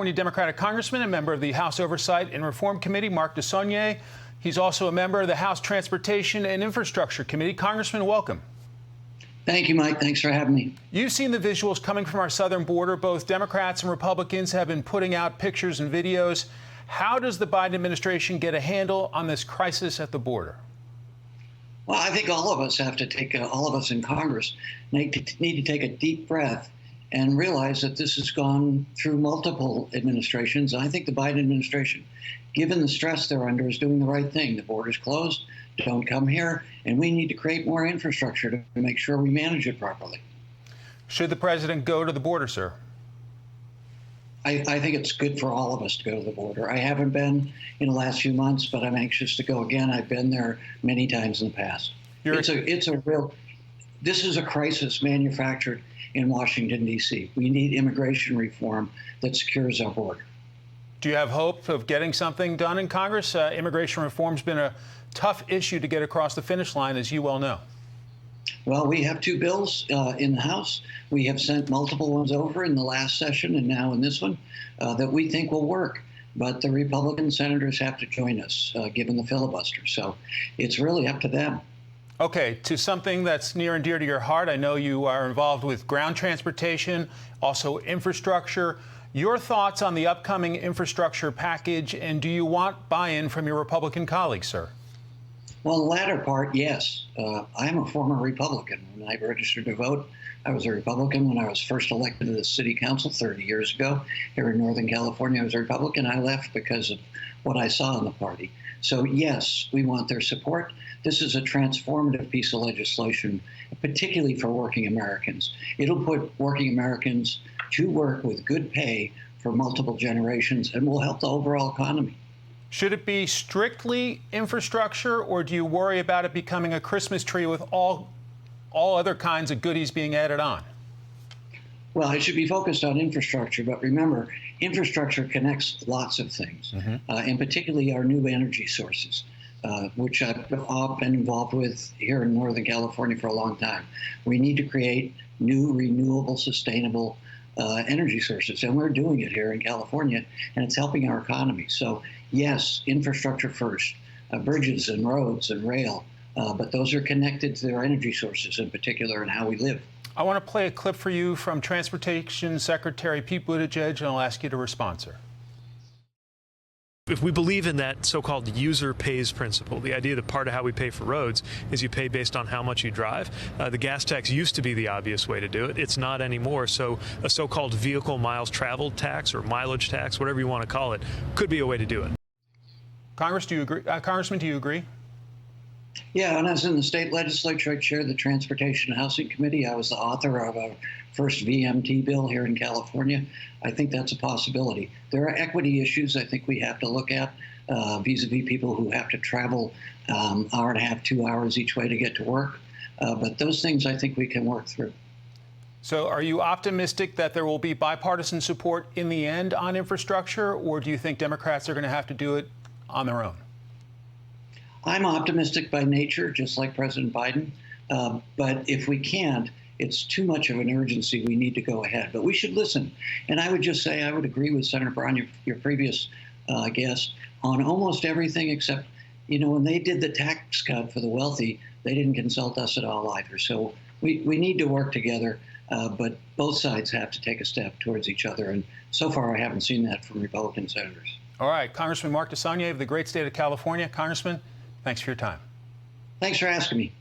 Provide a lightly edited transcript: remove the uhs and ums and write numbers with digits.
Democratic Congressman and member of the House Oversight and Reform Committee, Mark DeSaulnier. He's also a member of the House Transportation and Infrastructure Committee. Congressman, welcome. Thank you, Mike. Thanks for having me. You've seen the visuals coming from our southern border. Both Democrats and Republicans have been putting out pictures and videos. How does the Biden administration get a handle on this crisis at the border? Well, I think all of us have to take, all of us in Congress need to take a deep breath and realize that this has gone through multiple administrations. I think the Biden administration, given the stress they're under, is doing the right thing. The border's closed, don't come here, and we need to create more infrastructure to make sure we manage it properly. Should the president go to the border, sir? I think it's good for all of us to go to the border. I haven't been in the last few months, but I'm anxious to go again. I've been there many times in the past. This is a crisis manufactured in Washington, D.C. We need immigration reform that secures our border. Do you have hope of getting something done in Congress? Immigration reform's been a tough issue to get across the finish line, as you well know. Well, we have two bills in the House. We have sent multiple ones over in the last session and now in this one that we think will work. But the Republican senators have to join us, given the filibuster. So it's really up to them. Okay, to something that's near and dear to your heart. I know you are involved with ground transportation, also infrastructure. Your thoughts on the upcoming infrastructure package, and do you want buy-in from your Republican colleagues, sir? Well, the latter part, yes. I'm a former Republican. When I registered to vote, I was a Republican. When I was first elected to the city council 30 years ago here in Northern California, I was a Republican. I left because of what I saw in the party. So, yes, we want their support. This is a transformative piece of legislation, particularly for working Americans. It'll put working Americans to work with good pay for multiple generations and will help the overall economy. Should it be strictly infrastructure, or do you worry about it becoming a Christmas tree with all other kinds of goodies being added on? Well, it should be focused on infrastructure, but remember, infrastructure connects lots of things, and particularly our new energy sources, which I've been involved with here in Northern California for a long time. We need to create new, renewable, sustainable energy sources, and we're doing it here in California, and it's helping our economy. So, yes, infrastructure first, bridges and roads and rail, but those are connected to their energy sources in particular and how we live. I want to play a clip for you from Transportation Secretary Pete Buttigieg, and I'll ask you to respond, sir. If we believe in that so-called user pays principle, the idea that part of how we pay for roads is you pay based on how much you drive, the gas tax used to be the obvious way to do it. It's not anymore. So a so-called vehicle miles traveled tax or mileage tax, whatever you want to call it, could be a way to do it. Congressman, do you agree? Yeah, when I was in the state legislature, I chaired the Transportation and Housing Committee. I was the author of our first VMT bill here in California. I think that's a possibility. There are equity issues I think we have to look at vis-a-vis people who have to travel hour and a half, 2 hours each way to get to work. But those things I think we can work through. So are you optimistic that there will be bipartisan support in the end on infrastructure, or do you think Democrats are going to have to do it on their own? I'm optimistic by nature, just like President Biden. But if we can't, it's too much of an urgency. We need to go ahead. But we should listen. And I would just say I would agree with Senator Brown, your previous guest, on almost everything except, when they did the tax cut for the wealthy, they didn't consult us at all either. So we need to work together. But both sides have to take a step towards each other. And so far, I haven't seen that from Republican senators. All right. Congressman Mark DeSaulnier of the great state of California. Congressman, thanks for your time. Thanks for asking me.